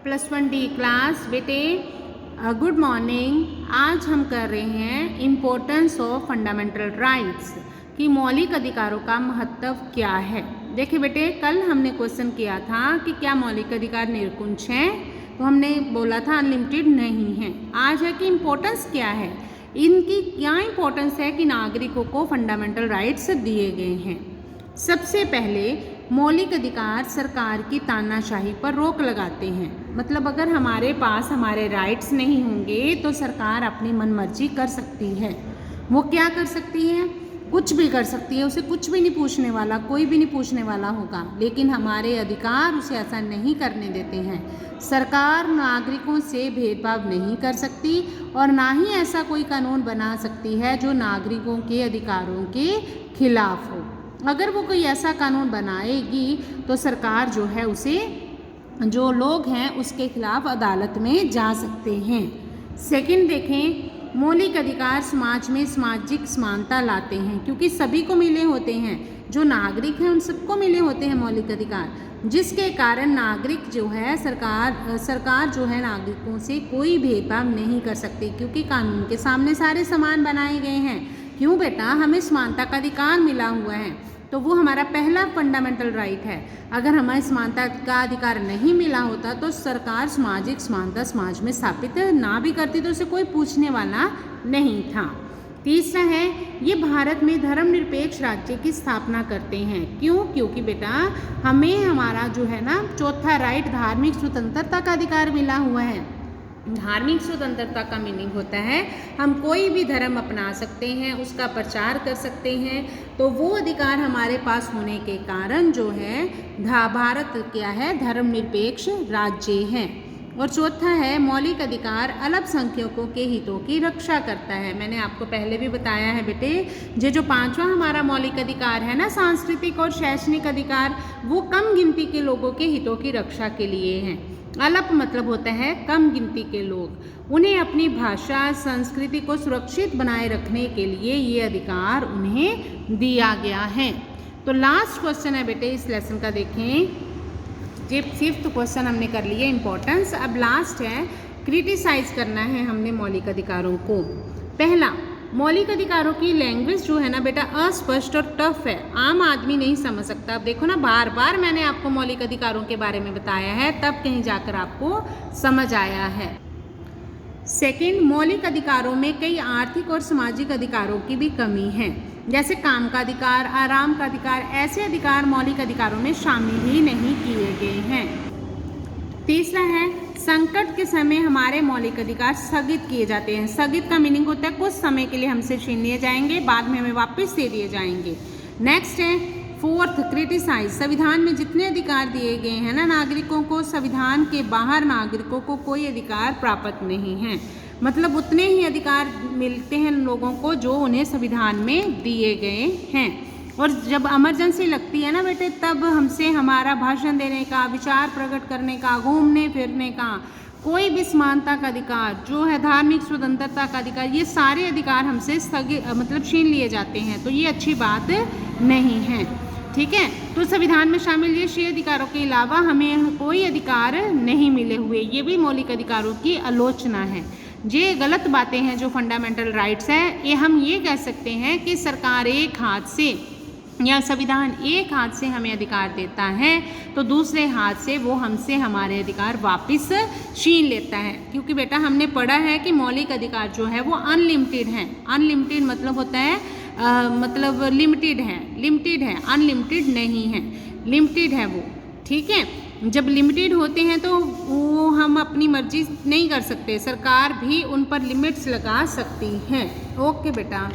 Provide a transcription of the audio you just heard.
+1 D class. बेटे good morning. आज हम कर रहे हैं इम्पोर्टेंस ऑफ फंडामेंटल राइट्स कि मौलिक अधिकारों का महत्व क्या है। देखिए बेटे, कल हमने क्वेश्चन किया था कि क्या मौलिक अधिकार निरंकुश हैं, तो हमने बोला था अनलिमिटेड नहीं है। आज है कि इम्पोर्टेंस क्या है, इनकी क्या इम्पोर्टेंस है कि नागरिकों को फंडामेंटल राइट्स दिए गए हैं। सबसे पहले मौलिक अधिकार सरकार की तानाशाही पर रोक लगाते हैं। मतलब अगर हमारे पास हमारे राइट्स नहीं होंगे तो सरकार अपनी मनमर्जी कर सकती है। वो क्या कर सकती है? कुछ भी कर सकती है, उसे कुछ भी नहीं पूछने वाला, कोई भी नहीं पूछने वाला होगा। लेकिन हमारे अधिकार उसे ऐसा नहीं करने देते हैं। सरकार नागरिकों से भेदभाव नहीं कर सकती और ना ही ऐसा कोई कानून बना सकती है जो नागरिकों के अधिकारों के खिलाफ हो। अगर वो कोई ऐसा कानून बनाएगी तो सरकार जो है उसे, जो लोग हैं उसके खिलाफ अदालत में जा सकते हैं। सेकंड देखें, मौलिक अधिकार समाज में सामाजिक समानता लाते हैं, क्योंकि सभी को मिले होते हैं। जो नागरिक हैं उन सबको मिले होते हैं मौलिक अधिकार, जिसके कारण नागरिक जो है सरकार जो है नागरिकों से कोई भेदभाव नहीं कर सकती, क्योंकि कानून के सामने सारे समान बनाए गए हैं। क्यों बेटा? हमें समानता का अधिकार मिला हुआ है, तो वो हमारा पहला फंडामेंटल राइट है। अगर हमें समानता का अधिकार नहीं मिला होता तो सरकार सामाजिक समानता समाज में स्थापित ना भी करती तो उसे कोई पूछने वाला नहीं था। तीसरा है, ये भारत में धर्मनिरपेक्ष राज्य की स्थापना करते हैं। क्यों? क्योंकि बेटा हमें हमारा जो है ना चौथा राइट धार्मिक स्वतंत्रता का अधिकार मिला हुआ है। धार्मिक स्वतंत्रता का मीनिंग होता है हम कोई भी धर्म अपना सकते हैं, उसका प्रचार कर सकते हैं। तो वो अधिकार हमारे पास होने के कारण जो है भारत क्या है, धर्मनिरपेक्ष राज्य है। और चौथा है, मौलिक अधिकार अल्पसंख्यकों के हितों की रक्षा करता है। मैंने आपको पहले भी बताया है बेटे, ये जो पांचवा हमारा मौलिक अधिकार है ना, सांस्कृतिक और शैक्षणिक अधिकार, वो कम गिनती के लोगों के हितों की रक्षा के लिए हैं। अल्प मतलब होता है कम गिनती के लोग, उन्हें अपनी भाषा संस्कृति को सुरक्षित बनाए रखने के लिए ये अधिकार उन्हें दिया गया है। तो लास्ट क्वेश्चन है बेटे इस लेसन का, देखें ये 5th क्वेश्चन हमने कर लिया इम्पोर्टेंस। अब लास्ट है, क्रिटिसाइज करना है हमने मौलिक अधिकारों को। पहला, मौलिक अधिकारों की लैंग्वेज जो है ना बेटा अस्पष्ट और टफ है, आम आदमी नहीं समझ सकता। अब देखो ना, बार बार मैंने आपको मौलिक अधिकारों के बारे में बताया है, तब कहीं जाकर आपको समझ आया है। सेकंड, मौलिक अधिकारों में कई आर्थिक और सामाजिक अधिकारों की भी कमी है, जैसे काम का अधिकार, आराम का अधिकार। ऐसे अधिकार मौलिक अधिकारों में शामिल ही नहीं किए गए हैं। तीसरा है, संकट के समय हमारे मौलिक अधिकार स्थगित किए जाते हैं। स्थगित का मीनिंग होता है कुछ समय के लिए हमसे छीन लिए जाएंगे, बाद में हमें वापस दे दिए जाएंगे। नेक्स्ट है, फोर्थ, क्रिटिसाइज। संविधान में जितने अधिकार दिए गए हैं ना नागरिकों को, संविधान के बाहर नागरिकों को कोई अधिकार प्राप्त नहीं है। मतलब उतने ही अधिकार मिलते हैं लोगों को जो उन्हें संविधान में दिए गए हैं। और जब इमरजेंसी लगती है ना बेटे, तब हमसे हमारा भाषण देने का, विचार प्रकट करने का, घूमने फिरने का, कोई भी समानता का अधिकार जो है, धार्मिक स्वतंत्रता का अधिकार, ये सारे अधिकार हमसे मतलब छीन लिए जाते हैं। तो ये अच्छी बात नहीं है, ठीक है। तो संविधान में शामिल ये 6 अधिकारों के अलावा हमें कोई अधिकार नहीं मिले हुए, ये भी मौलिक अधिकारों की आलोचना है। ये गलत बातें हैं जो फंडामेंटल राइट्स है। ये हम ये कह सकते हैं कि सरकार एक हाथ से या संविधान एक हाथ से हमें अधिकार देता है तो दूसरे हाथ से वो हमसे हमारे अधिकार वापस छीन लेता है। क्योंकि बेटा हमने पढ़ा है कि मौलिक अधिकार जो है वो अनलिमिटेड है। अनलिमिटेड मतलब होता है मतलब लिमिटेड है, अनलिमिटेड नहीं है, लिमिटेड है वो, ठीक है। जब लिमिटेड होते हैं तो वो हम अपनी मर्जी नहीं कर सकते, सरकार भी उन पर लिमिट्स लगा सकती है। ओके बेटा।